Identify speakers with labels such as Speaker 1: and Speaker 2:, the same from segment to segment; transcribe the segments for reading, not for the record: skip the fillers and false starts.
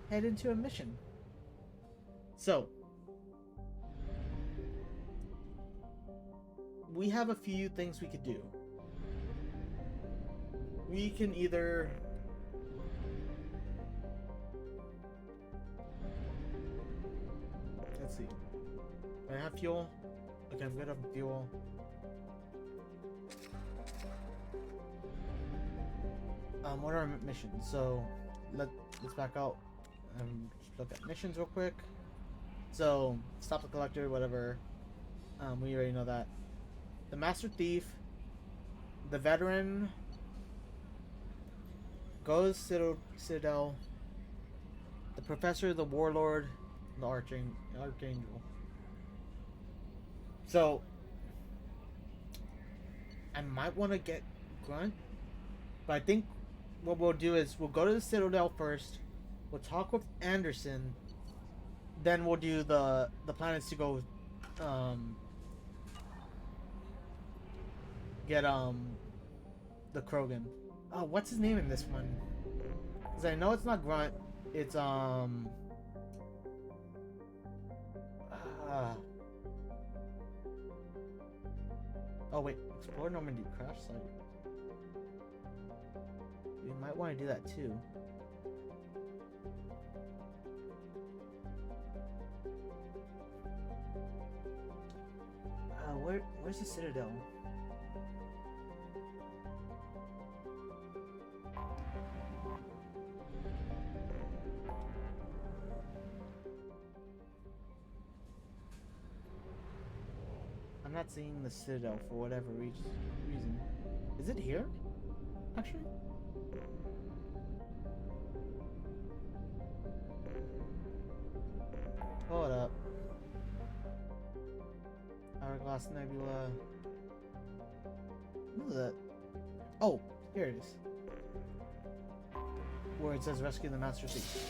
Speaker 1: head into a mission. So, we have a few things we could do. We can either let's see. I have fuel. Okay, I'm good on fuel. What are our missions? So, let's back out and look at missions real quick. So, stop the collector, whatever. We already know that. The Master Thief, the Veteran, goes Citadel, the Professor, the Warlord, the Archangel. So, I might want to get Grunt, but I think what we'll do is we'll go to the Citadel first. We'll talk with Anderson. Then we'll do the planets to go get the Krogan. Oh, what's his name in this one? Cuz I know it's not Grunt. It's oh wait, explore Normandy crash site. We might want to do that too. Where's the Citadel? I'm not seeing the Citadel for whatever reason. Is it here? Actually? Hold up. Hourglass Nebula. What is that? Oh, here it is. Where it says rescue the Master Thief.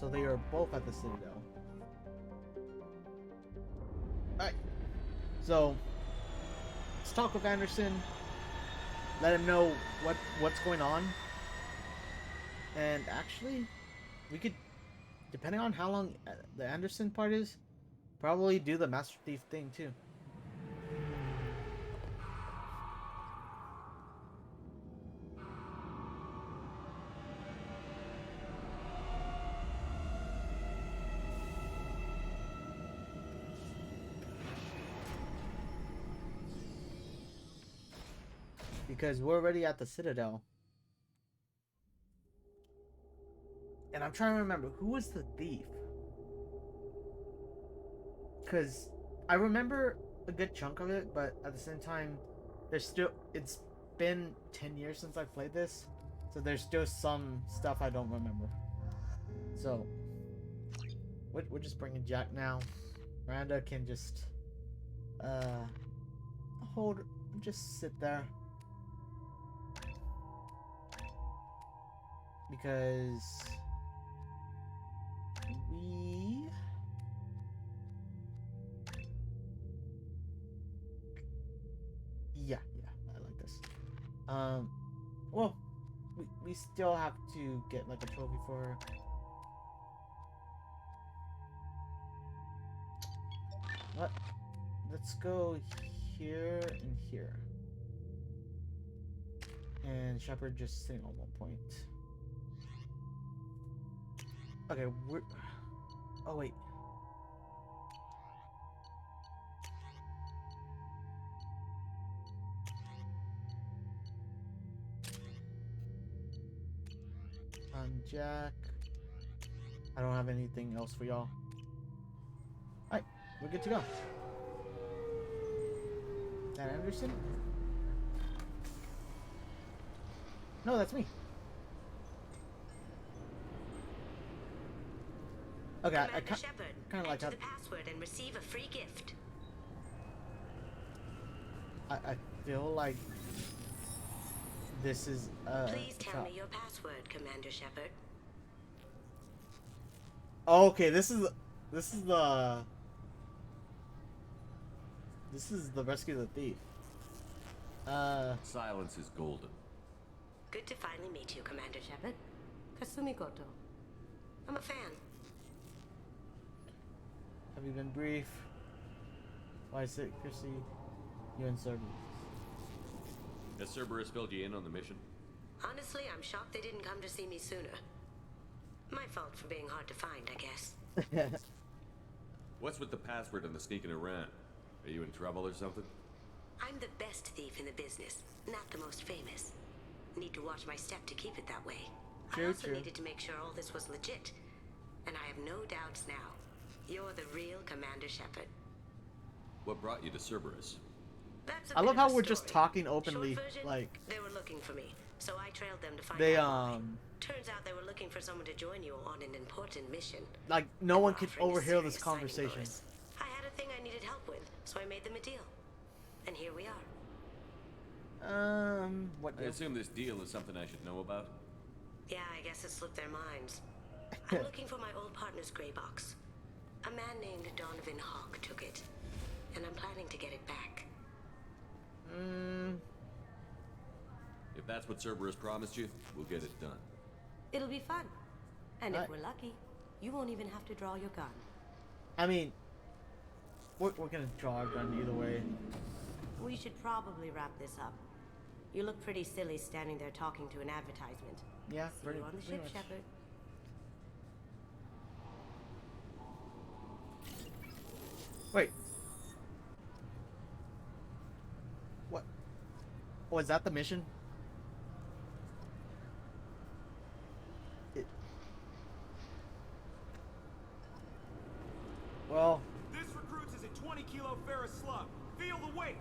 Speaker 1: So they are both at the Citadel. Alright. So let's talk with Anderson. Let him know what's going on. And actually, we could, depending on how long the Anderson part is, probably do the Master Thief thing too. Because we're already at the Citadel. And I'm trying to remember, who was the thief? Because I remember a good chunk of it, but at the same time, it's been 10 years since I played this, so there's still some stuff I don't remember. So, we're just bringing Jack now. Miranda can just, just sit there. Because yeah, I like this. Well, we still have to get like a trophy for her. What? Let's go here and here. And Shepard just sitting on one point. Okay, we're... Oh, wait. Jack. I don't have anything else for y'all. Alright, we're good to go. That Anderson? No, that's me. Okay, I kind of like how...
Speaker 2: the password and receive a free gift.
Speaker 1: I feel like this is
Speaker 2: Please tell me your password, Commander Shepard.
Speaker 1: Okay, this is the This is the rescue of the thief.
Speaker 3: Silence is golden.
Speaker 2: Good to finally meet you, Commander Shepard. Kasumi Goto. I'm a fan.
Speaker 1: Have you been brief? Why is it, Chrissy? You and Cerberus.
Speaker 3: Has Cerberus filled you in on the mission?
Speaker 2: Honestly, I'm shocked they didn't come to see me sooner. My fault for being hard to find, I guess.
Speaker 3: What's with the password and the sneaking around? Are you in trouble or something?
Speaker 2: I'm the best thief in the business, not the most famous. Need to watch my step to keep it that way. I
Speaker 1: True,
Speaker 2: also
Speaker 1: true.
Speaker 2: needed to make sure all this was legit. And I have no doubts now. You're the real Commander Shepard.
Speaker 3: What brought you to Cerberus?
Speaker 2: That's a
Speaker 1: I
Speaker 2: bit
Speaker 1: love
Speaker 2: of a
Speaker 1: how we're just
Speaker 2: story.
Speaker 1: talking openly,
Speaker 2: Short version,
Speaker 1: like
Speaker 2: they were looking for me, so I trailed them to find
Speaker 1: they
Speaker 2: out why. Turns out they were looking for someone to join you on an important mission.
Speaker 1: like no
Speaker 2: They
Speaker 1: one
Speaker 2: were
Speaker 1: could
Speaker 2: offering a
Speaker 1: overhear this
Speaker 2: serious signing
Speaker 1: conversation.
Speaker 2: bonus. I had a thing I needed help with, so I made them a deal. And here we are.
Speaker 1: What?
Speaker 3: I assume this deal is something I should know about?
Speaker 2: Yeah, I guess it slipped their minds. I'm looking for my old partner's gray box. A man named Donovan Hawk took it, and I'm planning to get it back.
Speaker 3: If that's what Cerberus promised you, we'll get it done.
Speaker 2: It'll be fun. And if
Speaker 1: Right.
Speaker 2: we're lucky, you won't even have to draw your gun.
Speaker 1: I mean, we're gonna draw our gun either way.
Speaker 2: We should probably wrap this up. You look pretty silly standing there talking to an advertisement.
Speaker 1: Yeah,
Speaker 2: See
Speaker 1: pretty,
Speaker 2: you on the
Speaker 1: pretty
Speaker 2: ship,
Speaker 1: much.
Speaker 2: Shepard.
Speaker 1: Wait. What? Oh, is that the mission? It... Well,
Speaker 4: This recruits is a 20-kilo ferrous slug. Feel the weight.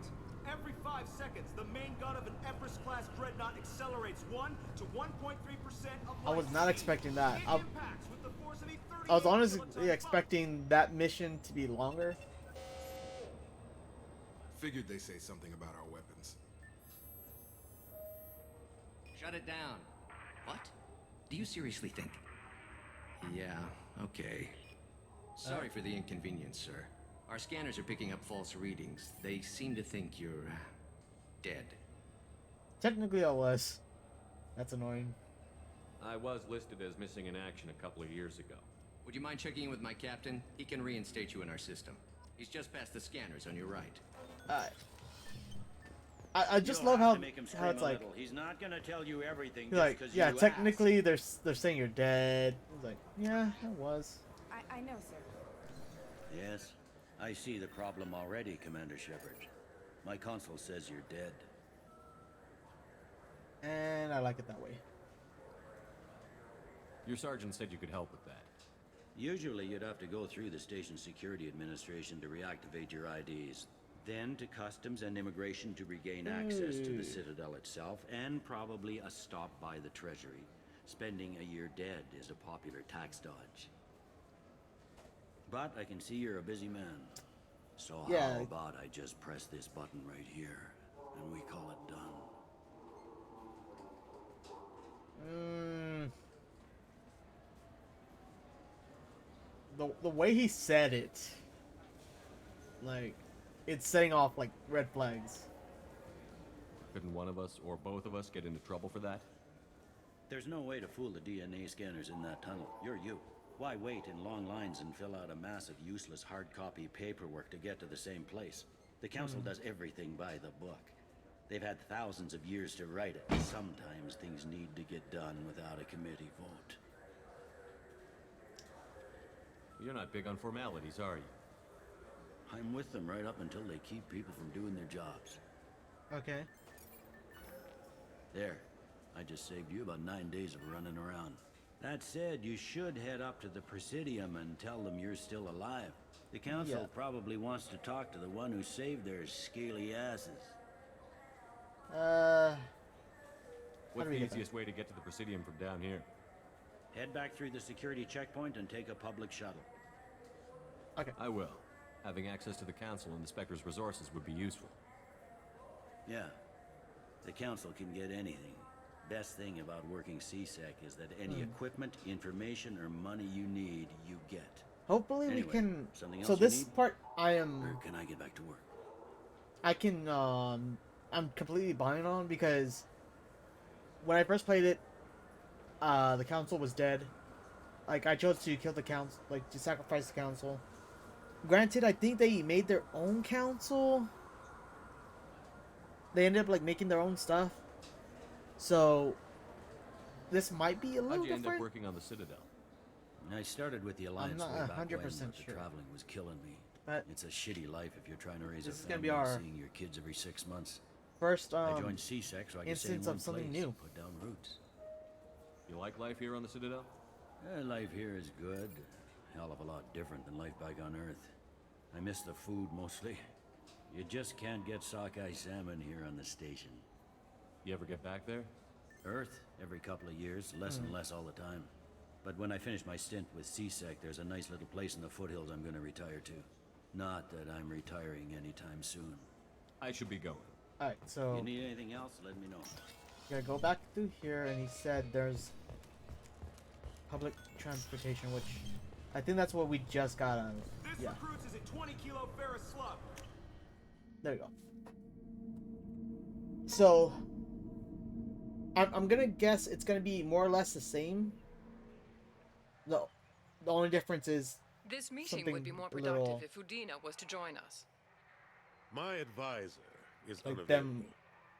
Speaker 4: Every 5 seconds, the main gun of an Empress-class dreadnought accelerates 1 to 1.3% of
Speaker 1: I was
Speaker 4: light
Speaker 1: not
Speaker 4: speed.
Speaker 1: expecting that.
Speaker 4: It
Speaker 1: I
Speaker 4: impacts with the force of a
Speaker 1: was
Speaker 4: 38
Speaker 1: honestly
Speaker 4: kiloton
Speaker 1: expecting that mission to be longer.
Speaker 5: Figured they say something about our weapons.
Speaker 6: Shut it down. What? Do you seriously think? Yeah, okay. Sorry for the inconvenience, sir. Our scanners are picking up false readings. They seem to think you're dead.
Speaker 1: Technically, I was. That's annoying.
Speaker 3: I was listed as missing in action a couple of years ago.
Speaker 6: Would you mind checking in with my captain? He can reinstate you in our system. He's just past the scanners on your right.
Speaker 1: I just
Speaker 7: You'll
Speaker 1: love
Speaker 7: have
Speaker 1: how
Speaker 7: to make him
Speaker 1: how
Speaker 7: scream
Speaker 1: it's
Speaker 7: a
Speaker 1: like,
Speaker 7: little. He's not gonna tell you everything
Speaker 1: you're like,
Speaker 7: just 'cause
Speaker 1: yeah,
Speaker 7: you
Speaker 1: technically they're saying you're dead. It's like, yeah, I was.
Speaker 8: I know, sir.
Speaker 7: asked. Yes, I see the problem already, Commander Shepard. My console says you're dead.
Speaker 1: And I like it that way.
Speaker 3: Your sergeant said you could help with that.
Speaker 7: Usually you'd have to go through the Station Security Administration to reactivate your IDs. Then to Customs and Immigration to regain access to the Citadel itself, and probably a stop by the Treasury. Spending a year dead is a popular tax dodge. But I can see you're a busy man. So
Speaker 1: Yeah.
Speaker 7: how about I just press this button right here, and we call it done?
Speaker 1: The way he said it, like, it's setting off like red flags.
Speaker 3: Couldn't one of us or both of us get into trouble for that?
Speaker 7: There's no way to fool the DNA scanners in that tunnel. You're you. Why wait in long lines and fill out a massive useless hard copy paperwork to get to the same place? The Council does everything by the book. They've had thousands of years to write it. Sometimes things need to get done without a committee vote.
Speaker 3: You're not big on formalities, are you?
Speaker 7: I'm with them right up until they keep people from doing their jobs.
Speaker 1: Okay.
Speaker 7: There. I just saved you about 9 days of running around. That said, you should head up to the Presidium and tell them you're still alive. The Council
Speaker 1: Yeah.
Speaker 7: probably wants to talk to the one who saved their scaly asses.
Speaker 1: How
Speaker 3: What's
Speaker 1: do we
Speaker 3: the
Speaker 1: get
Speaker 3: easiest way to get to the Presidium from down here?
Speaker 7: Head back through the security checkpoint and take a public shuttle.
Speaker 3: I will. Having access to the Council and the Spectre's resources would be useful.
Speaker 7: Yeah. The Council can get anything. Best thing about working CSEC is that any equipment, information, or money you need, you get.
Speaker 1: Hopefully we
Speaker 7: Anyway,
Speaker 1: can.
Speaker 7: something
Speaker 1: So
Speaker 7: else you
Speaker 1: this
Speaker 7: need?
Speaker 1: part, I
Speaker 7: Or
Speaker 1: am.
Speaker 7: can I get back to work?
Speaker 1: I can I'm completely buying on because when I first played it, the council was dead. Like I chose to kill the council, like to sacrifice the council. Granted, I think they made their own council. They ended up like making their own stuff. So this might be a
Speaker 3: How'd
Speaker 1: little
Speaker 3: you end up
Speaker 1: different.
Speaker 3: working on the Citadel?
Speaker 7: I started with the Alliance
Speaker 1: not
Speaker 7: way back when,
Speaker 1: 100%
Speaker 7: but the
Speaker 1: sure.
Speaker 7: traveling was killing me.
Speaker 1: But
Speaker 7: It's a shitty life if you're trying to raise a
Speaker 1: this is gonna
Speaker 7: family
Speaker 1: be
Speaker 7: and
Speaker 1: our
Speaker 7: seeing your kids every 6 months.
Speaker 1: first
Speaker 7: I joined CSEC so I could stay in
Speaker 1: instance
Speaker 7: one
Speaker 1: of something
Speaker 7: place
Speaker 1: new.
Speaker 7: and put down roots.
Speaker 3: You like life here on the Citadel?
Speaker 7: Life here is good. Hell of a lot different than life back on Earth. I miss the food mostly. You just can't get sockeye salmon here on the station.
Speaker 3: You ever get back there?
Speaker 7: Earth, every couple of years, less and less all the time. But when I finish my stint with CSEC, there's a nice little place in the foothills I'm gonna retire to. Not that I'm retiring anytime soon.
Speaker 3: I should be going.
Speaker 1: Alright, so
Speaker 7: You need anything else, let me know.
Speaker 1: gonna go back through here, and he said there's public transportation, which I think that's what we just got out of.
Speaker 4: This
Speaker 1: Yeah,
Speaker 4: recruits is a 20 kilo ferrous slug.
Speaker 1: there you go. So I'm gonna guess it's gonna be more or less the same. The only difference is
Speaker 8: This meeting would be
Speaker 1: something
Speaker 8: more
Speaker 1: a little-
Speaker 8: productive if Udina was to join us.
Speaker 9: My advisor is
Speaker 1: like
Speaker 9: unavailable.
Speaker 1: them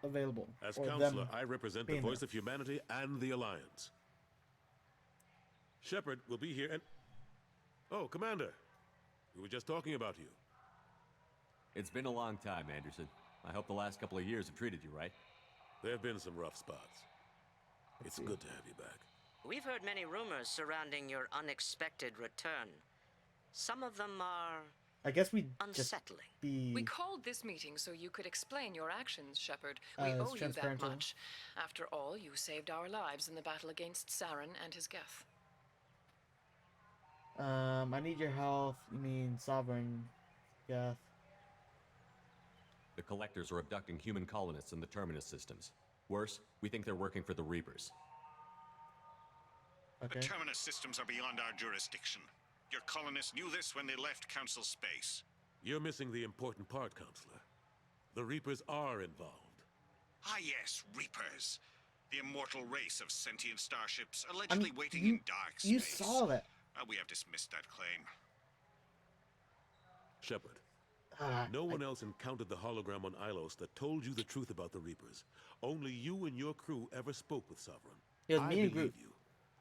Speaker 1: available.
Speaker 9: As
Speaker 1: or
Speaker 9: counselor,
Speaker 1: them
Speaker 9: I represent the
Speaker 1: being
Speaker 9: voice
Speaker 1: there.
Speaker 9: of humanity and the Alliance. Shepard will be here and... Oh, Commander. We were just talking about you.
Speaker 3: It's been a long time, Anderson. I hope the last couple of years have treated you right.
Speaker 9: There have been some rough spots. It's
Speaker 1: see.
Speaker 9: good to have you back.
Speaker 10: We've heard many rumors surrounding your unexpected return. Some of them are
Speaker 1: I guess we just
Speaker 10: unsettling.
Speaker 1: be
Speaker 8: We called this meeting so you could explain your actions, Shepard. We
Speaker 1: As
Speaker 8: owe you that
Speaker 1: transparent to them.
Speaker 8: much. After all, you saved our lives in the battle against Saren and his Geth.
Speaker 1: I need your health. You mean Sovereign? Yeah.
Speaker 3: The Collectors are abducting human colonists in the Terminus systems. Worse, we think they're working for the Reapers.
Speaker 1: Okay.
Speaker 11: The Terminus systems are beyond our jurisdiction. Your colonists knew this when they left Council space.
Speaker 9: You're missing the important part, Counselor. The Reapers are involved.
Speaker 11: Ah yes, Reapers. The immortal race of sentient starships allegedly waiting
Speaker 1: you,
Speaker 11: in dark space.
Speaker 1: you saw that.
Speaker 11: We have dismissed that claim.
Speaker 9: Shepard,
Speaker 1: Ah,
Speaker 9: no one else encountered the hologram on Ilos that told you the truth about the Reapers. Only you and your crew ever spoke with Sovereign.
Speaker 1: It was
Speaker 9: I
Speaker 1: me and
Speaker 9: believe
Speaker 1: Groot.
Speaker 9: you,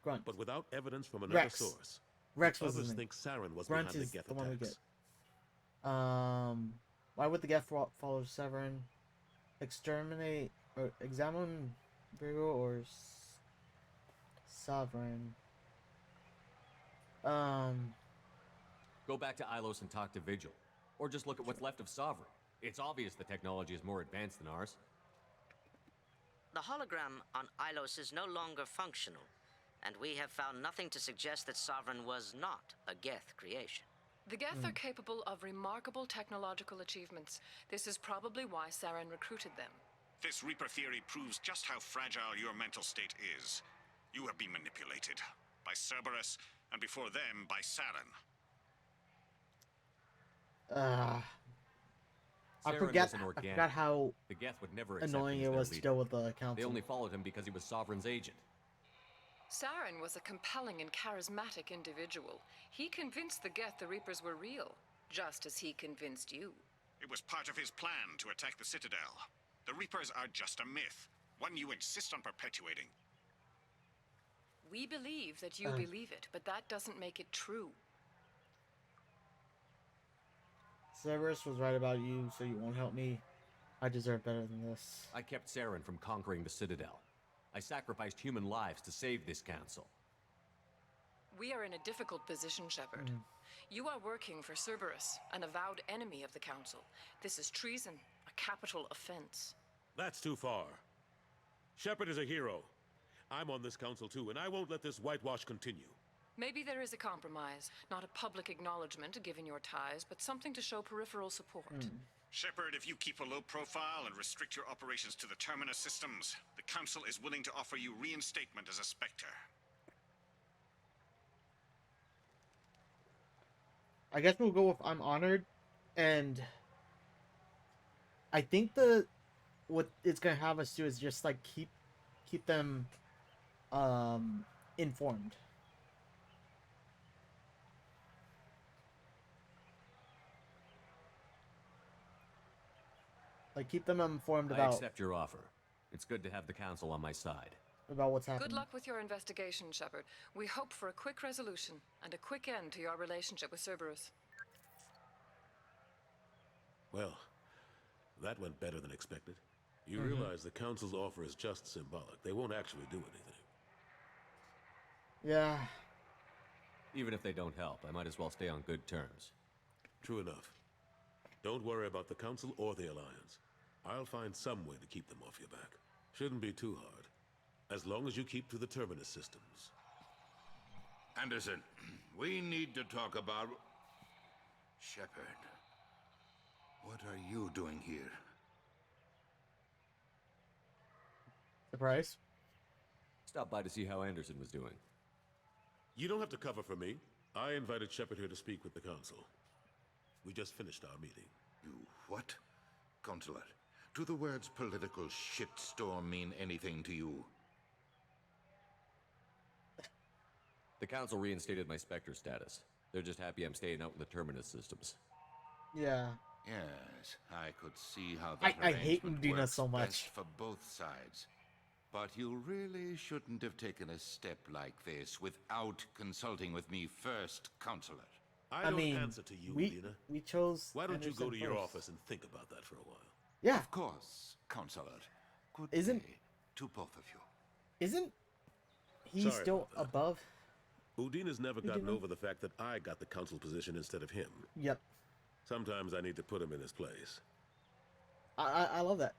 Speaker 1: Grunt.
Speaker 9: but without evidence from another
Speaker 1: Rex.
Speaker 9: source.
Speaker 1: Rex was his
Speaker 9: Others
Speaker 1: name.
Speaker 9: think Saren was
Speaker 1: Grunt
Speaker 9: behind
Speaker 1: is
Speaker 9: the Geth
Speaker 1: the one we
Speaker 9: attacks.
Speaker 1: get. Why would the Geth follow Severin? Exterminate or examine Virgo or Sovereign?
Speaker 3: Go back to Ilos and talk to Vigil. Or just look at what's left of Sovereign. It's obvious the technology is more advanced than ours.
Speaker 10: The hologram on Ilos is no longer functional, and we have found nothing to suggest that Sovereign was not a Geth creation.
Speaker 8: The Geth are capable of remarkable technological achievements. This is probably why Saren recruited them.
Speaker 11: This Reaper theory proves just how fragile your mental state is. You have been manipulated. By Cerberus, and before them, by Saren.
Speaker 1: I
Speaker 3: Saren
Speaker 1: forget.
Speaker 3: was an
Speaker 1: I
Speaker 3: organic.
Speaker 1: forgot how
Speaker 3: The Geth would never accept
Speaker 1: annoying
Speaker 3: him
Speaker 1: it
Speaker 3: as their
Speaker 1: was
Speaker 3: leader.
Speaker 1: still with the
Speaker 3: They
Speaker 1: council.
Speaker 3: only followed him because he was Sovereign's agent.
Speaker 8: Saren was a compelling and charismatic individual. He convinced the Geth the Reapers were real, just as he convinced you.
Speaker 11: It was part of his plan to attack the Citadel. The Reapers are just a myth, one you insist on perpetuating.
Speaker 8: We believe that you believe it, but that doesn't make it true.
Speaker 1: Cerberus was right about you, so you won't help me. I deserve better than this.
Speaker 3: I kept Saren from conquering the Citadel. I sacrificed human lives to save this council.
Speaker 8: We are in a difficult position, Shepard. You are working for Cerberus, an avowed enemy of the Council. This is treason, a capital offense.
Speaker 9: That's too far. Shepard is a hero. I'm on this council too, and I won't let this whitewash continue.
Speaker 8: Maybe there is a compromise, not a public acknowledgement given your ties, but something to show peripheral support.
Speaker 11: Shepard, if you keep a low profile and restrict your operations to the Terminus systems, the Council is willing to offer you reinstatement as a Spectre.
Speaker 1: I guess we'll go with I'm honored, and I think what it's gonna have us do is just like keep them informed. Like keep them informed
Speaker 3: I
Speaker 1: about
Speaker 3: accept your offer. It's good to have the council on my side.
Speaker 1: what's happening.
Speaker 8: Good luck with your investigation, Shepard. We hope for a quick resolution and a quick end to your relationship with Cerberus.
Speaker 9: Well, that went better than expected. You realize the council's offer is just symbolic. They won't actually do anything.
Speaker 1: Yeah.
Speaker 3: Even if they don't help, I might as well stay on good terms.
Speaker 9: True enough. Don't worry about the council or the alliance. I'll find some way to keep them off your back. Shouldn't be too hard. As long as you keep to the terminus systems.
Speaker 12: Anderson, we need to talk about... Shepard. What are you doing here?
Speaker 1: Surprise.
Speaker 3: Stop by to see how Anderson was doing.
Speaker 9: You don't have to cover for me. I invited Shepard here to speak with the council. We just finished our meeting.
Speaker 12: You what? Consular, do the words political shitstorm mean anything to you?
Speaker 3: The council reinstated my Spectre status. They're just happy I'm staying out in the terminus systems.
Speaker 1: Yeah.
Speaker 12: Yes, I could see how that
Speaker 1: I hate
Speaker 12: arrangement
Speaker 1: Udina
Speaker 12: works
Speaker 1: so much.
Speaker 12: best for both sides. But you really shouldn't have taken a step like this without consulting with me first, Consular.
Speaker 9: I don't
Speaker 1: mean,
Speaker 9: answer to you,
Speaker 1: we
Speaker 9: Udina.
Speaker 1: chose.
Speaker 9: Why don't you
Speaker 1: Anderson
Speaker 9: go to your
Speaker 1: first.
Speaker 9: office and think about that for a while?
Speaker 1: Yeah.
Speaker 12: Of course, Consular. Good
Speaker 1: Isn't-
Speaker 12: day to both of you.
Speaker 1: Isn't he
Speaker 9: Sorry
Speaker 1: still
Speaker 9: about that.
Speaker 1: above?
Speaker 9: Udina's never gotten
Speaker 1: Udina?
Speaker 9: over the fact that I got the council position instead of him.
Speaker 1: Yep.
Speaker 9: Sometimes I need to put him in his place.
Speaker 1: I love that.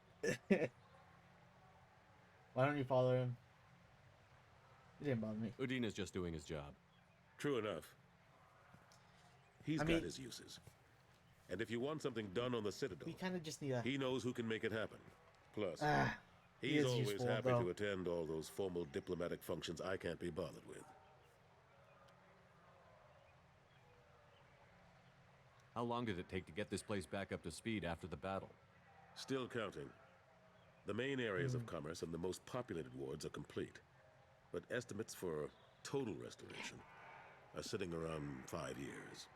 Speaker 1: Why don't you follow him? He didn't bother me.
Speaker 3: Udina's just doing his job.
Speaker 9: True enough. He's
Speaker 1: I
Speaker 9: got
Speaker 1: mean-
Speaker 9: his uses. And if you want something done on the Citadel,
Speaker 1: We kind of just need a.
Speaker 9: he knows who can make it happen. Plus,
Speaker 1: He
Speaker 9: he's
Speaker 1: is
Speaker 9: always
Speaker 1: useful,
Speaker 9: happy
Speaker 1: though.
Speaker 9: to attend all those formal diplomatic functions I can't be bothered with.
Speaker 3: How long did it take to get this place back up to speed after the battle?
Speaker 9: Still counting. The main areas of commerce and the most populated wards are complete. But estimates for total restoration are sitting around 5 years.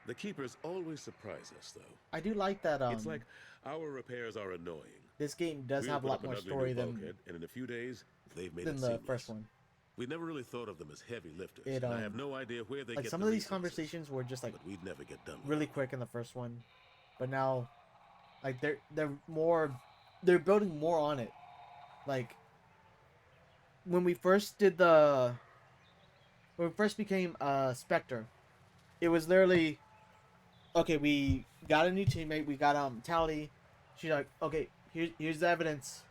Speaker 9: The Keepers always surprise us, though.
Speaker 1: I do like that.
Speaker 9: It's like our repairs are annoying.
Speaker 1: This game does
Speaker 9: We
Speaker 1: have a
Speaker 9: open
Speaker 1: lot
Speaker 9: up an
Speaker 1: more
Speaker 9: ugly new
Speaker 1: story than
Speaker 9: bulkhead, and in a few days, they've made
Speaker 1: than
Speaker 9: it
Speaker 1: the
Speaker 9: seamless.
Speaker 1: first one.
Speaker 9: We never really thought of them as heavy lifters,
Speaker 1: It,
Speaker 9: and I have no idea where they
Speaker 1: Like
Speaker 9: get
Speaker 1: some
Speaker 9: the
Speaker 1: of these
Speaker 9: resources,
Speaker 1: conversations were just like
Speaker 9: but we'd never get done with
Speaker 1: really
Speaker 9: them.
Speaker 1: quick in the first one, but now, like they're building more on it. Like when we first became Spectre, it was literally, okay, we got a new teammate, we got Tally. She's like, okay, here's the evidence,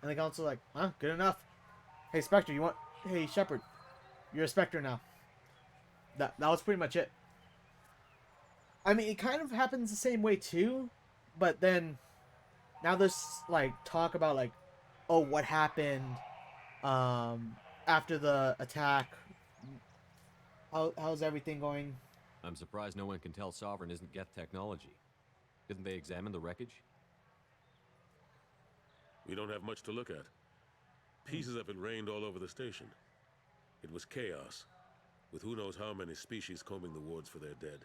Speaker 1: and the council like, huh, good enough. Hey Spectre, hey Shepard, you're a Spectre now. That was pretty much it. I mean, it kind of happens the same way too, but then now there's like talk about like, oh, what happened after the attack. How's everything going?
Speaker 3: I'm surprised no one can tell Sovereign isn't Geth technology. Didn't they examine the wreckage?
Speaker 9: We don't have much to look at. Pieces of it rained all over the station. It was chaos, with who knows how many species combing the wards for their dead.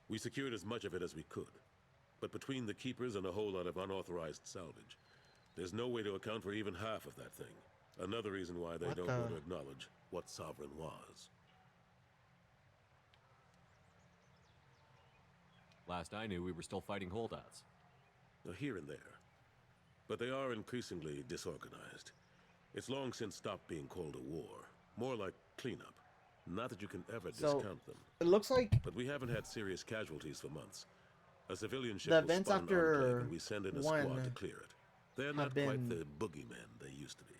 Speaker 9: We secured as much of it as we could. But between the Keepers and a whole lot of unauthorized salvage, there's no way to account for even half of that thing. Another reason why they
Speaker 1: What
Speaker 9: don't
Speaker 1: the-
Speaker 9: want to acknowledge what Sovereign was.
Speaker 3: Last I knew, we were still fighting holdouts.
Speaker 9: Now, here and there. But they are increasingly disorganized. It's long since stopped being called a war. More like cleanup. Not that you can ever
Speaker 1: So,
Speaker 9: discount them.
Speaker 1: It looks like
Speaker 9: But we haven't had serious casualties for months. A civilian ship
Speaker 1: The
Speaker 9: will
Speaker 1: events
Speaker 9: spawn an
Speaker 1: after
Speaker 9: enclave and we send in a squad
Speaker 1: one
Speaker 9: to clear it. They're
Speaker 1: have
Speaker 9: not quite
Speaker 1: been-
Speaker 9: the boogeymen they used to be.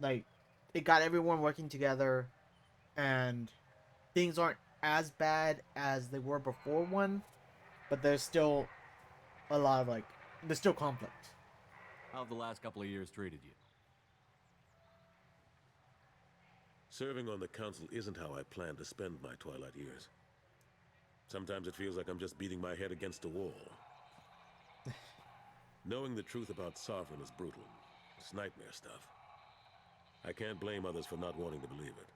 Speaker 1: like it got everyone working together, and things aren't as bad as they were before one, but there's still a lot of there's still conflict.
Speaker 3: How have the last couple of years treated you?
Speaker 9: Serving on the council isn't how I plan to spend my twilight years. Sometimes it feels like I'm just beating my head against a wall. Knowing the truth about Sovereign is brutal. It's nightmare stuff. I can't blame others for not wanting to believe it,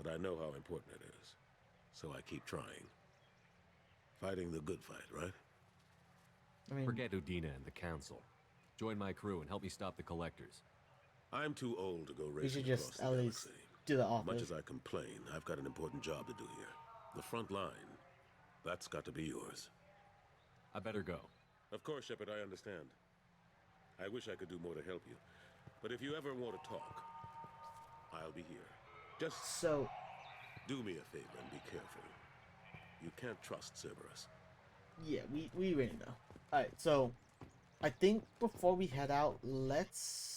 Speaker 9: but I know how important it is. So I keep trying. Fighting the good fight, right?
Speaker 1: I mean,
Speaker 3: Forget Udina and the Council. Join my crew and help me stop the Collectors.
Speaker 9: I'm too old to go
Speaker 1: you
Speaker 9: racing
Speaker 1: should
Speaker 9: across
Speaker 1: just
Speaker 9: the
Speaker 1: at least
Speaker 9: galaxy.
Speaker 1: do the
Speaker 9: Much
Speaker 1: office.
Speaker 9: as I complain, I've got an important job to do here. The front line. That's got to be yours.
Speaker 3: I better go.
Speaker 9: Of course, Shepard, I understand. I wish I could do more to help you. But if you ever want to talk, I'll be here. Just
Speaker 1: So,
Speaker 9: do me a favor and be careful. You can't trust Cerberus.
Speaker 1: yeah, we already know. Alright, so I think before we head out, let's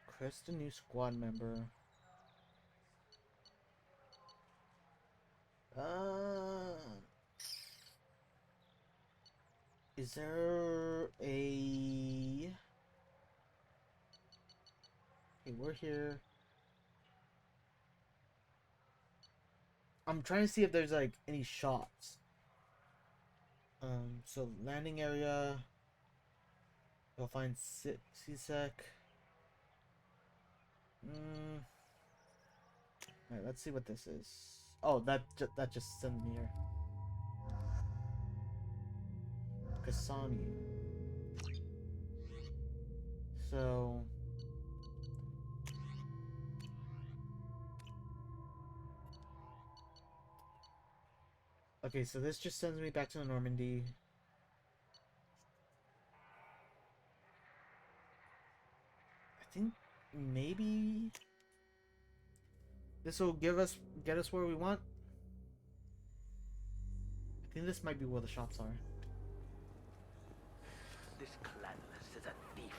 Speaker 1: Chris, the new squad member. Is there a... Okay, we're here. I'm trying to see if there's like any shops. So landing area. You'll find CSEC. Alright, let's see what this is. Oh, that just sent me here. Kasani. So okay, so this just sends me back to Normandy. I think maybe this will get us where we want. I think this might be where the shops are.
Speaker 13: This Clanless is a thief.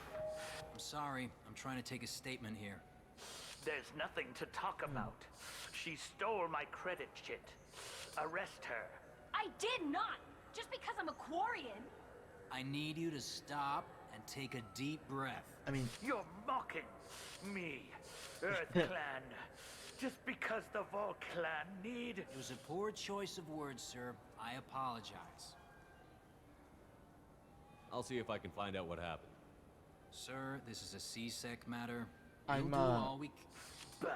Speaker 14: I'm sorry. I'm trying to take a statement here.
Speaker 13: There's nothing to talk about. She stole my credit chit. Arrest her.
Speaker 15: I did not! Just because I'm a Quarian!
Speaker 14: I need you to stop and take a deep breath.
Speaker 1: I mean...
Speaker 13: You're mocking me, Earth Clan. Just because the Vol Clan need...
Speaker 14: It was a poor choice of words, sir. I apologize.
Speaker 3: I'll see if I can find out what happened.
Speaker 14: Sir, this is a CSEC matter.
Speaker 1: I'm,
Speaker 14: We'll do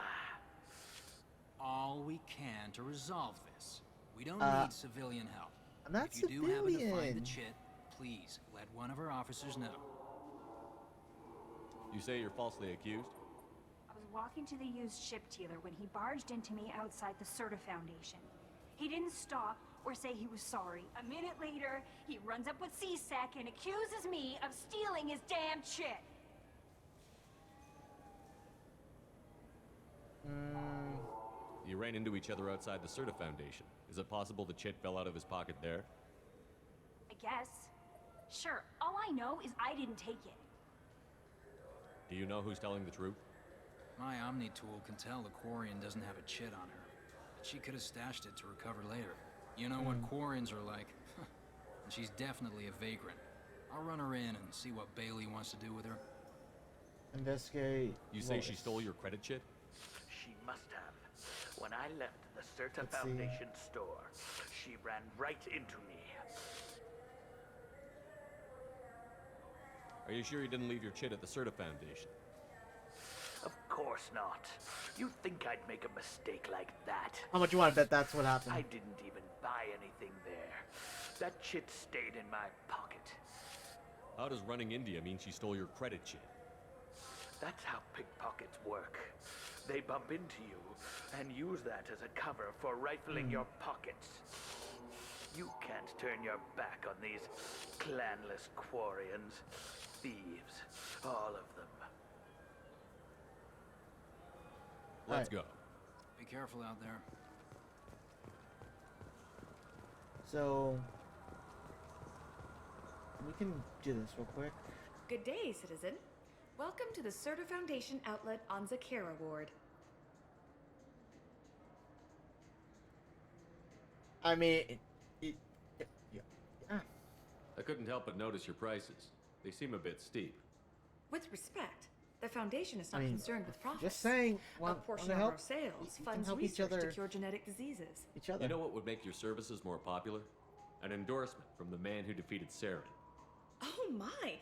Speaker 14: all we can to resolve this. We don't need civilian help.
Speaker 1: I'm not
Speaker 14: if you do happen to find the
Speaker 1: civilian.
Speaker 14: chit, please let one of our officers know.
Speaker 3: You say you're falsely accused?
Speaker 15: I was walking to the used ship dealer when he barged into me outside the Serta Foundation. He didn't stop or say he was sorry. A minute later, he runs up with CSEC and accuses me of stealing his damn chit.
Speaker 3: You ran into each other outside the Serta Foundation. Is it possible the chit fell out of his pocket there?
Speaker 15: I guess. Sure, all I know is I didn't take it.
Speaker 3: Do you know who's telling the truth?
Speaker 14: My Omni tool can tell the Quarian doesn't have a chit on her. But she could have stashed it to recover later. You know what Quarians are like. And she's definitely a vagrant. I'll run her in and see what Bailey wants to do with her.
Speaker 1: Investigate.
Speaker 3: You say she stole your credit chit?
Speaker 13: She must have. When I left the Serta
Speaker 1: Let's see.
Speaker 13: Foundation store, she ran right into me.
Speaker 3: Are you sure you didn't leave your chit at the Serta Foundation?
Speaker 13: Of course not. You think I'd make a mistake like that?
Speaker 1: How much you want to bet that's what happened?
Speaker 13: I didn't even buy anything there. That chit stayed in my pocket.
Speaker 3: How does running India mean she stole your credit chit?
Speaker 13: That's how pickpockets work. They bump into you and use that as a cover for rifling your pockets. You can't turn your back on these clanless Quarians. Thieves. All of them.
Speaker 3: Let's go.
Speaker 14: Be careful out there.
Speaker 1: So we can do this real quick.
Speaker 16: Good day, citizen. Welcome to the Serta Foundation outlet on Zakera Ward.
Speaker 1: I mean, yeah.
Speaker 3: I couldn't help but notice your prices. They seem a bit steep.
Speaker 16: With respect, The Foundation is
Speaker 1: I
Speaker 16: not
Speaker 1: mean,
Speaker 16: concerned with profits.
Speaker 1: just saying,
Speaker 16: A
Speaker 1: want
Speaker 16: portion
Speaker 1: to
Speaker 16: of
Speaker 1: help?
Speaker 16: our sales
Speaker 1: We can
Speaker 16: funds
Speaker 1: help each
Speaker 16: research
Speaker 1: other.
Speaker 16: to cure genetic diseases.
Speaker 1: Each other.
Speaker 3: You know what would make your services more popular? An endorsement from the man who defeated Saren.
Speaker 16: Oh my!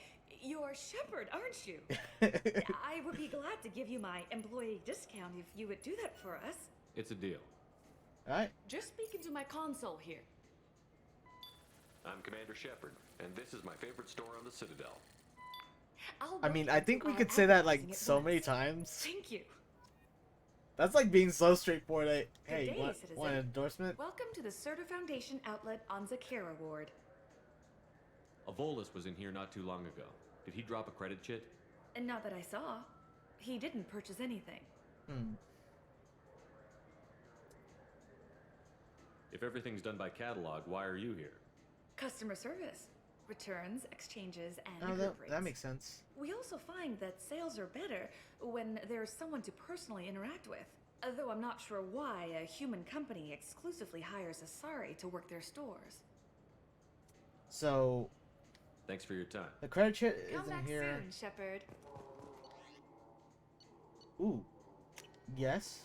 Speaker 16: You're Shepard, aren't you? I would be glad to give you my employee discount if you would do that for us.
Speaker 3: It's a deal.
Speaker 1: Alright.
Speaker 16: Just speak into my console here.
Speaker 17: I'm Commander Shepard, and this is my favorite store on the Citadel.
Speaker 1: I mean, I think we could say that like so many times.
Speaker 16: Thank you.
Speaker 1: That's like being so straightforward. Like,
Speaker 16: Good
Speaker 1: hey,
Speaker 16: day,
Speaker 1: want
Speaker 16: citizen.
Speaker 1: an endorsement?
Speaker 16: Welcome to the Serta Foundation outlet on Zakera Ward.
Speaker 3: Avolis was in here not too long ago. Did he drop a credit chit?
Speaker 16: And not that I saw. He didn't purchase anything.
Speaker 3: If everything's done by catalog, why are you here?
Speaker 16: Customer service. Returns, exchanges, and
Speaker 1: Oh,
Speaker 16: group
Speaker 1: that
Speaker 16: rates.
Speaker 1: makes sense.
Speaker 16: We also find that sales are better when there's someone to personally interact with. Though I'm not sure why a human company exclusively hires Asari to work their stores.
Speaker 1: So,
Speaker 3: Thanks for your time.
Speaker 1: the credit chit
Speaker 16: Come
Speaker 1: isn't
Speaker 16: back
Speaker 1: here.
Speaker 16: soon, Shepard.
Speaker 1: Ooh. Yes.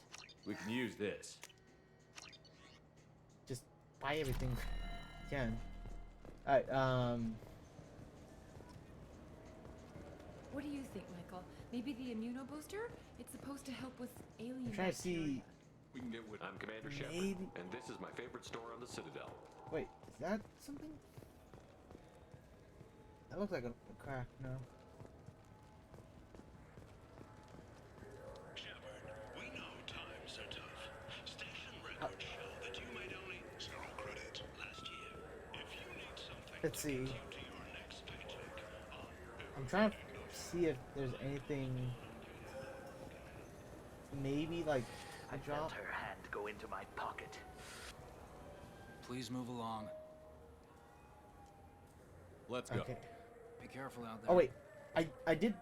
Speaker 3: We can use this.
Speaker 1: Just buy everything you can. Alright,
Speaker 18: What do you think, Michael? Maybe the immuno booster? It's supposed to help with alien
Speaker 1: I'm trying to
Speaker 18: bacteria.
Speaker 1: see.
Speaker 17: We can get with. I'm Commander Shepard,
Speaker 1: Maybe-
Speaker 17: and this is my favorite store on the Citadel.
Speaker 1: Wait, is that something? That looks like a crack, no.
Speaker 11: We know times are tough. Station records show that you made only 0 credit last year. If you need something
Speaker 1: Let's see.
Speaker 11: to your next paycheck,
Speaker 1: I'm trying to see if there's anything. Maybe like
Speaker 13: I
Speaker 1: a
Speaker 13: felt
Speaker 1: drop.
Speaker 13: her hand go into my pocket.
Speaker 14: Please move along.
Speaker 3: Let's go.
Speaker 1: Okay.
Speaker 14: Be careful out there.
Speaker 1: Oh wait, I did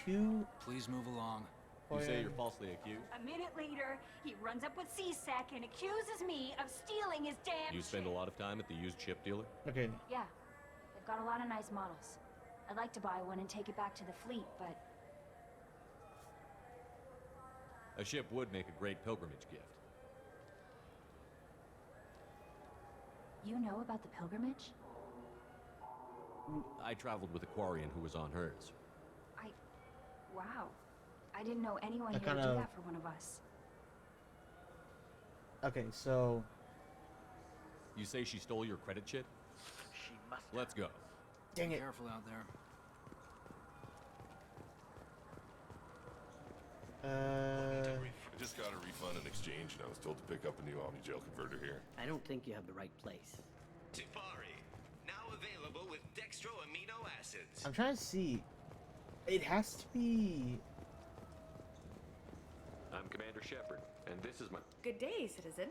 Speaker 1: 2.
Speaker 14: Please move along.
Speaker 3: You say you're falsely accused?
Speaker 15: A minute later, he runs up with C-Sec and accuses me of stealing his damn
Speaker 3: You spend a lot of time at the used chip dealer?
Speaker 1: Okay.
Speaker 19: Yeah, they've got a lot of nice models. I'd like to buy one and take it back to the fleet, but
Speaker 3: A ship would make a great pilgrimage gift.
Speaker 19: you know about the pilgrimage?
Speaker 3: I traveled with a Quarian who was on hers.
Speaker 19: Wow. I didn't know anyone
Speaker 1: I
Speaker 19: here would do
Speaker 1: kinda-
Speaker 19: that for one of us.
Speaker 1: Okay, so
Speaker 3: You say she stole your credit chit?
Speaker 13: She must.
Speaker 3: Let's go.
Speaker 1: dang
Speaker 14: Be
Speaker 1: it.
Speaker 14: careful out there.
Speaker 20: I just got a refund in exchange, and I was told to pick up a new Omnigel converter here.
Speaker 21: I don't think you have the right place.
Speaker 6: Tipari, now available with dextro amino acids.
Speaker 1: I'm trying to see. It has to be.
Speaker 17: I'm Commander Shepard, and this is my.
Speaker 16: Good day, citizen.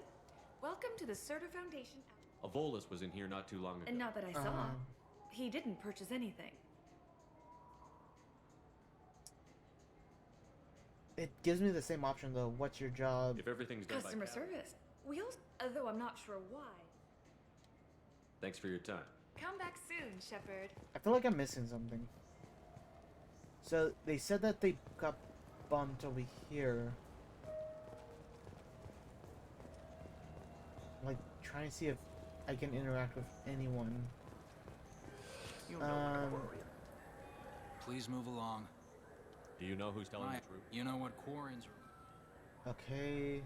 Speaker 16: Welcome to the Serta Foundation.
Speaker 3: Avolis was in here not too long ago.
Speaker 16: And not that I saw. He didn't purchase anything.
Speaker 1: It gives me the same option though. What's your job?
Speaker 3: If everything's done
Speaker 16: Customer
Speaker 3: by catalog.
Speaker 16: service. We also, though I'm not sure why.
Speaker 3: Thanks for your time.
Speaker 16: Come back soon, Shepard.
Speaker 1: I feel like I'm missing something. So they said that they got bumped over here. I'm like trying to see if I can interact with anyone.
Speaker 13: You know
Speaker 14: Please move along.
Speaker 3: Do you know who's telling
Speaker 14: Right.
Speaker 3: the truth?
Speaker 14: You know what Quarians are.
Speaker 1: Okay.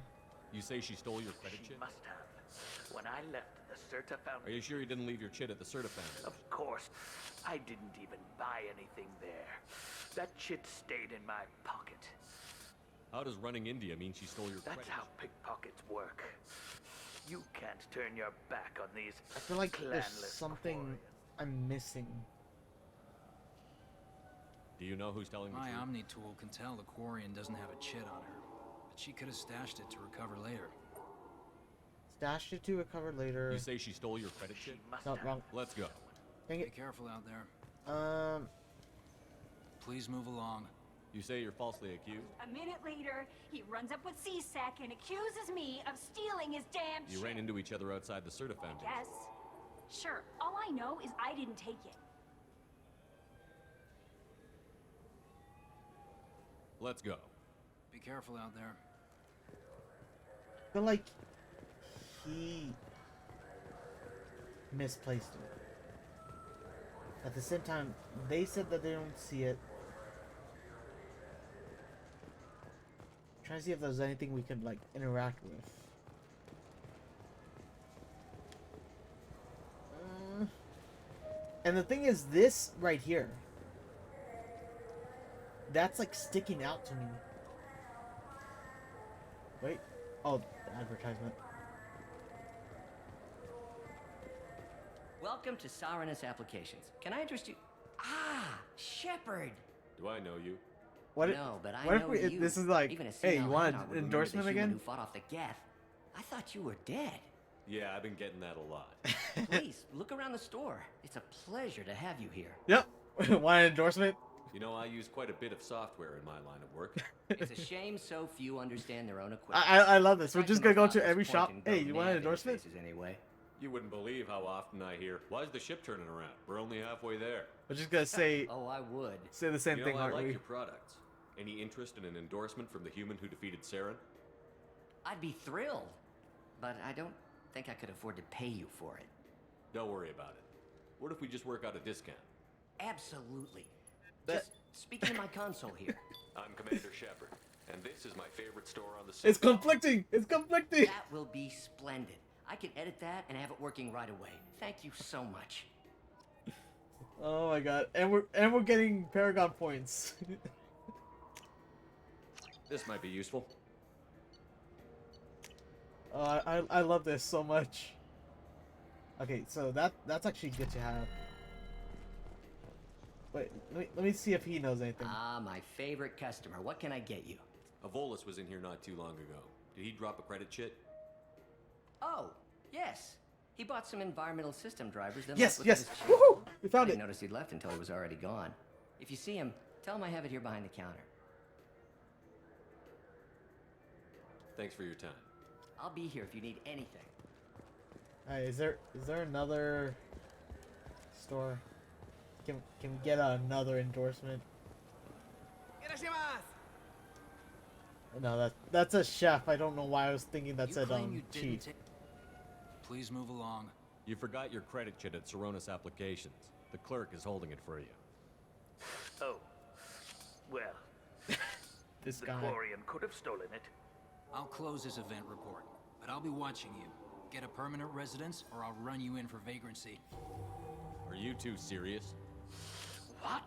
Speaker 3: You say she stole your credit
Speaker 13: She
Speaker 3: chit?
Speaker 13: must have. When I left the Serta
Speaker 3: Are
Speaker 13: Foundation.
Speaker 3: you sure you didn't leave your chit at the Serta Foundation?
Speaker 13: Of course. I didn't even buy anything there. That chit stayed in my pocket.
Speaker 3: How does running India mean she stole your
Speaker 13: That's
Speaker 3: credit?
Speaker 13: how pickpockets work. You can't turn your back on these
Speaker 1: I feel like there's
Speaker 13: clanless
Speaker 1: something I'm missing.
Speaker 3: Do you know who's telling the
Speaker 14: My
Speaker 3: truth?
Speaker 14: Omni tool can tell the Quarian doesn't have a chit on her, but she could have stashed it to recover later.
Speaker 1: Stashed it to recover later.
Speaker 3: You say she stole your credit chit?
Speaker 1: No, wrong.
Speaker 3: Let's go.
Speaker 1: Dang
Speaker 14: Be
Speaker 1: it.
Speaker 14: careful out there. Please move along.
Speaker 3: You say you're falsely accused?
Speaker 15: A minute later, he runs up with C-Sec and accuses me of stealing his damn
Speaker 3: You
Speaker 15: shit.
Speaker 3: ran into each other outside the Serta Foundation.
Speaker 15: Yes. Sure. All I know is I didn't take it.
Speaker 3: Let's go.
Speaker 14: Be careful out there.
Speaker 1: I feel like he misplaced it. At the same time, they said that they don't see it. Trying to see if there's anything we could like interact with. And the thing is, this right here, that's like sticking out to me. Wait. Oh, the advertisement.
Speaker 10: Welcome to Sarenus Applications. Can I interest you? Ah, Shepard.
Speaker 3: Do I know you?
Speaker 1: What?
Speaker 10: No, but I
Speaker 1: what
Speaker 10: know
Speaker 1: if we,
Speaker 10: you.
Speaker 1: this is like,
Speaker 10: Even a
Speaker 1: hey, you
Speaker 10: senile
Speaker 1: want
Speaker 10: Hanar would
Speaker 1: an
Speaker 10: remember
Speaker 1: endorsement
Speaker 10: the human
Speaker 1: again?
Speaker 10: Who fought off the Geth. I thought you were dead.
Speaker 3: Yeah, I've been getting that a lot.
Speaker 10: Please look around the store. It's a pleasure to have you here.
Speaker 1: Yep. Want an endorsement?
Speaker 3: You know, I use quite a bit of software in my line of work.
Speaker 10: It's a shame so few understand their own equipment.
Speaker 1: I love this. We're just gonna go to
Speaker 10: Practical
Speaker 1: every
Speaker 10: thoughts
Speaker 1: shop.
Speaker 10: point and
Speaker 1: Hey,
Speaker 10: go
Speaker 1: you want an
Speaker 10: nav
Speaker 1: endorsement?
Speaker 10: interfaces Anyway.
Speaker 3: You wouldn't believe how often I hear, "Why is the ship turning around? We're only halfway there."
Speaker 1: We're just gonna say.
Speaker 10: Oh, I would.
Speaker 1: Say the same
Speaker 3: you
Speaker 1: thing,
Speaker 3: know, I
Speaker 1: aren't
Speaker 3: like
Speaker 1: we?
Speaker 3: your products. Any interest in an endorsement from the human who defeated Saren?
Speaker 10: I'd be thrilled, but I don't think I could afford to pay you for it.
Speaker 3: Don't worry about it. What if we just work out a discount?
Speaker 10: Absolutely. Just speaking to my console here.
Speaker 17: I'm Commander Shepard, and this is my favorite store on the
Speaker 1: It's
Speaker 17: Citadel.
Speaker 1: conflicting. It's conflicting.
Speaker 10: That will be splendid. I can edit that and have it working right away. Thank you so much.
Speaker 1: Oh my god, and we're getting Paragon points.
Speaker 3: This might be useful.
Speaker 1: I love this so much. Okay, so that's actually good to have. Wait, let me see if he knows anything.
Speaker 10: Ah, my favorite customer. What can I get you?
Speaker 3: Avolis was in here not too long ago. Did he drop a credit chit?
Speaker 10: Oh, yes. He bought some environmental system drivers. Then
Speaker 1: Yes,
Speaker 10: left with
Speaker 1: yes.
Speaker 10: his chip.
Speaker 1: Woohoo! We found
Speaker 10: I didn't
Speaker 1: it.
Speaker 10: notice he'd left until he was already gone. If you see him, tell him I have it here behind the counter.
Speaker 3: Thanks for your time.
Speaker 10: I'll be here if you need anything.
Speaker 1: Alright, is there another store? Can we get another endorsement? No, that's a chef. I don't know why I was thinking that
Speaker 14: You
Speaker 1: said
Speaker 14: claim you didn't
Speaker 1: cheat.
Speaker 14: take- Please move along.
Speaker 3: You forgot your credit chit at Saronis Applications. The clerk is holding it for you.
Speaker 13: Oh. Well.
Speaker 1: This
Speaker 13: the
Speaker 1: guy.
Speaker 13: Quarian could have stolen it.
Speaker 14: I'll close this event report, but I'll be watching you. Get a permanent residence, or I'll run you in for vagrancy.
Speaker 3: Are you two serious?
Speaker 13: What?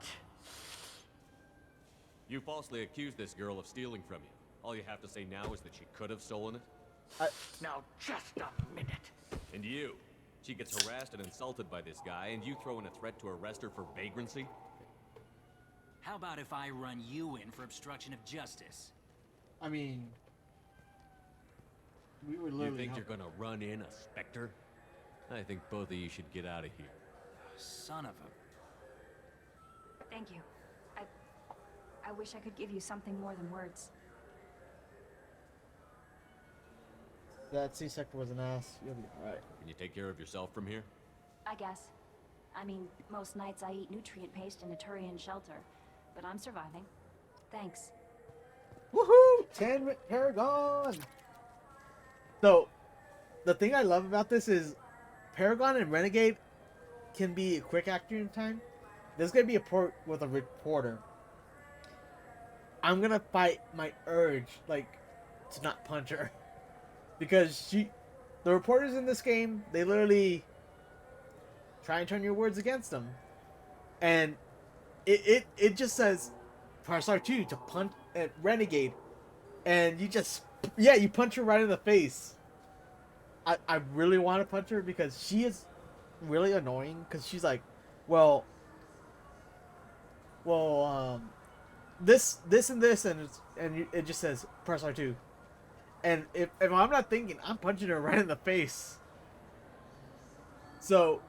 Speaker 3: You falsely accused this girl of stealing from you. All you have to say now is that she could have stolen it?
Speaker 13: Now, just a minute.
Speaker 3: And you? She gets harassed and insulted by this guy, and you throw in a threat to arrest her for vagrancy?
Speaker 14: How about if I run you in for obstruction of justice?
Speaker 1: I mean, we were
Speaker 3: You
Speaker 1: literally.
Speaker 3: think you're gonna run in a Spectre? I think both of you should get out of here.
Speaker 14: Son of a...
Speaker 15: Thank you. I wish I could give you something more than words.
Speaker 1: That C sector was an ass. You'll be alright.
Speaker 3: Can you take care of yourself from here?
Speaker 19: I guess. I mean, most nights I eat nutrient paste in a Turian shelter, but I'm surviving. Thanks.
Speaker 1: Woohoo! 10 Paragon! So, the thing I love about this is Paragon and Renegade can be a quick action time. There's gonna be a port with a reporter. I'm gonna fight my urge, like, to not punch her. Because the reporters in this game, they literally try and turn your words against them. And it just says, press R2 to punch at Renegade. And you just, yeah, you punch her right in the face. I really want to punch her because she is really annoying. Because she's like, well, this and this, and it just says press R2. And if I'm not thinking, I'm punching her right in the face. So,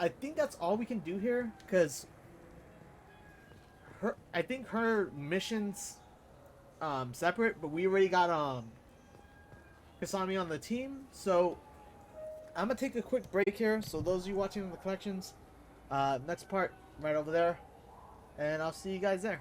Speaker 1: I think that's all we can do here, because I think her mission's separate, but we already got Kasami on the team. So, I'm gonna take a quick break here. So those of you watching the collections, next part right over there, and I'll see you guys there.